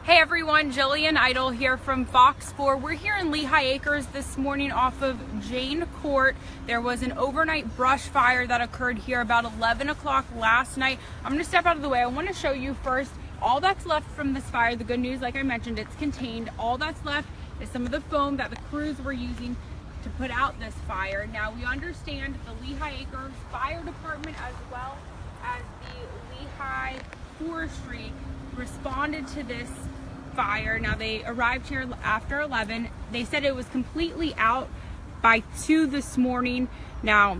Hey everyone, Jillian Idle here from Fox 4. We're here in Lehigh Acres this morning off of Jane Court. There was an overnight brush fire that occurred here about 11 o'clock last night. I'm going to step out of the way. I want to show you first all that's left from this fire. The good news, like I mentioned, it's contained. All that's left is some of the foam that the crews were using to put out this fire. Now we understand the Lehigh Acres Fire Department as well as the Lehigh Forestry responded to this fire. Now they arrived here after 11. They said it was completely out by 2 this morning. Now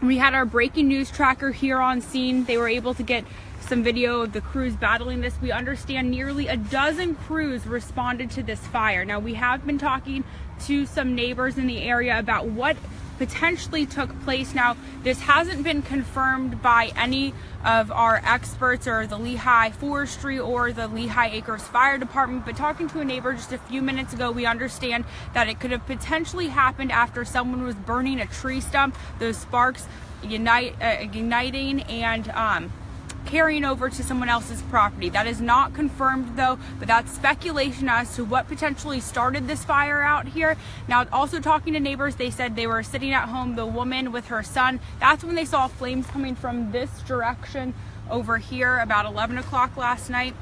we had our breaking news tracker here on scene. They were able to get some video of the crews battling this. We understand nearly a dozen crews responded to this fire. Now we have been talking to some neighbors in the area about what potentially took place. Now this hasn't been confirmed by any of our experts or the Lehigh Forestry or the Lehigh Acres Fire Department, but talking to a neighbor just a few minutes ago, we understand that it could have potentially happened after someone was burning a tree stump, those sparks igniting and carrying over to someone else's property. That is not confirmed though, but that's speculation as to what potentially started this fire out here. Now, also talking to neighbors, they said they were sitting at home, the woman with her son. That's when they saw flames coming from this direction over here about 11 o'clock last night.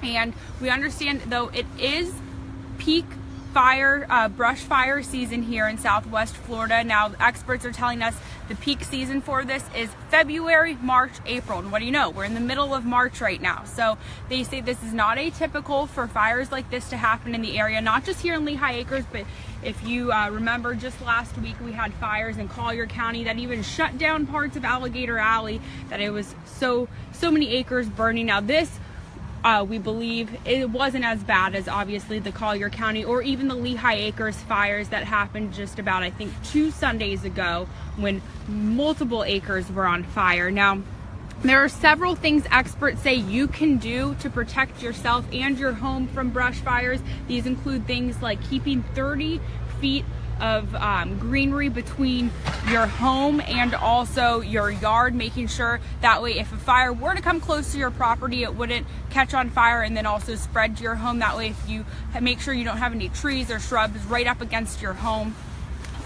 And we understand though it is peak brush fire season here in Southwest Florida. Now experts are telling us the peak season for this is February, March, April. And what do you know? We're in the middle of March right now. So they say this is not atypical for fires like this to happen in the area, not just here in Lehigh Acres, but if you remember just last week we had fires in Collier County that even shut down parts of Alligator Alley, that it was so many acres burning. Now this we believe it wasn't as bad as obviously the Collier County or even the Lehigh Acres fires that happened just about, I think, 2 Sundays ago when multiple acres were on fire. Now, there are several things experts say you can do to protect yourself and your home from brush fires. These include things like keeping 30 feet of greenery between your home and also your yard, making sure that way if a fire were to come close to your property, it wouldn't catch on fire and then also spread to your home. That way, if you make sure you don't have any trees or shrubs right up against your home.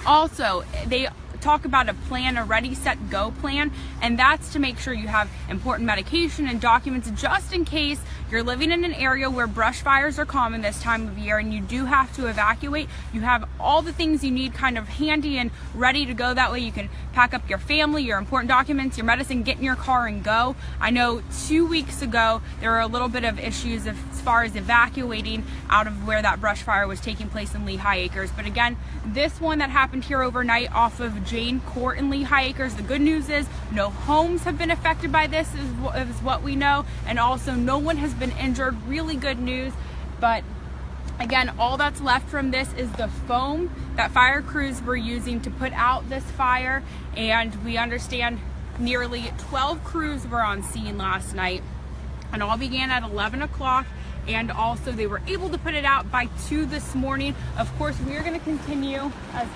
Also, they talk about a plan, a ready, set, go plan, and that's to make sure you have important medication and documents just in case you're living in an area where brush fires are common this time of year and you do have to evacuate. You have all the things you need kind of handy and ready to go. That way you can pack up your family, your important documents, your medicine, get in your car and go. I know 2 weeks ago there were a little bit of issues as far as evacuating out of where that brush fire was taking place in Lehigh Acres. But again, this one that happened here overnight off of Jane Court in Lehigh Acres, the good news is no homes have been affected by this is what we know, and also no one has been injured. Really good news. But again, all that's left from this is the foam that fire crews were using to put out this fire, and we understand nearly 12 crews were on scene last night, and all began at 11 o'clock. And also they were able to put it out by 2 this morning. Of course, we are going to continue as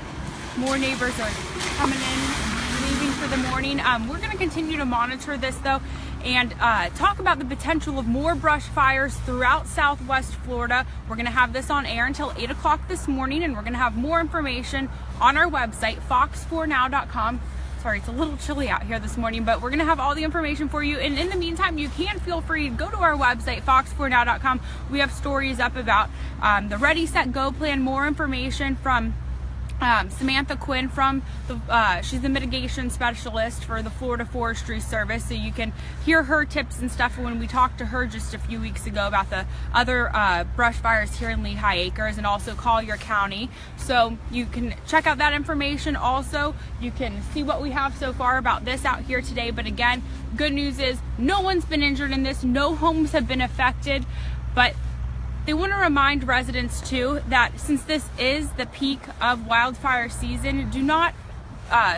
more neighbors are coming in, leaving for the morning. We're going to continue to monitor this though and talk about the potential of more brush fires throughout Southwest Florida. We're going to have this on air until 8 o'clock this morning, and we're going to have more information on our website, fox4now.com. Sorry, it's a little chilly out here this morning, but we're going to have all the information for you. And in the meantime, you can feel free to go to our website, fox4now.com. We have stories up about the Ready, Set, Go plan, more information from Samantha Quinn from she's the mitigation specialist for the Florida Forestry Service, so you can hear her tips and stuff when we talked to her just a few weeks ago about the other brush fires here in Lehigh Acres and also Collier County. So you can check out that information. Also, you can see what we have so far about this out here today. But again, good news is no one's been injured in this, no homes have been affected, but they want to remind residents too that since this is the peak of wildfire season, do not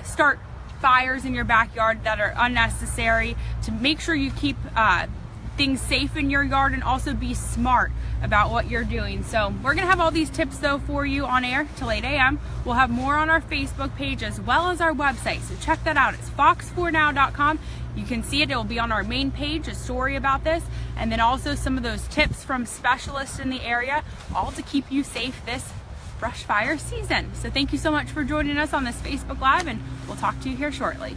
start fires in your backyard that are unnecessary. To make sure you keep things safe in your yard and also be smart about what you're doing. So we're gonna have all these tips though for you on air till 8 a.m. We'll have more on our Facebook page as well as our website. So check that out. It's fox4now.com. You can see it. It will be on our main page, a story about this, and then also some of those tips from specialists in the area, all to keep you safe this brush fire season. So thank you so much for joining us on this Facebook Live, and we'll talk to you here shortly.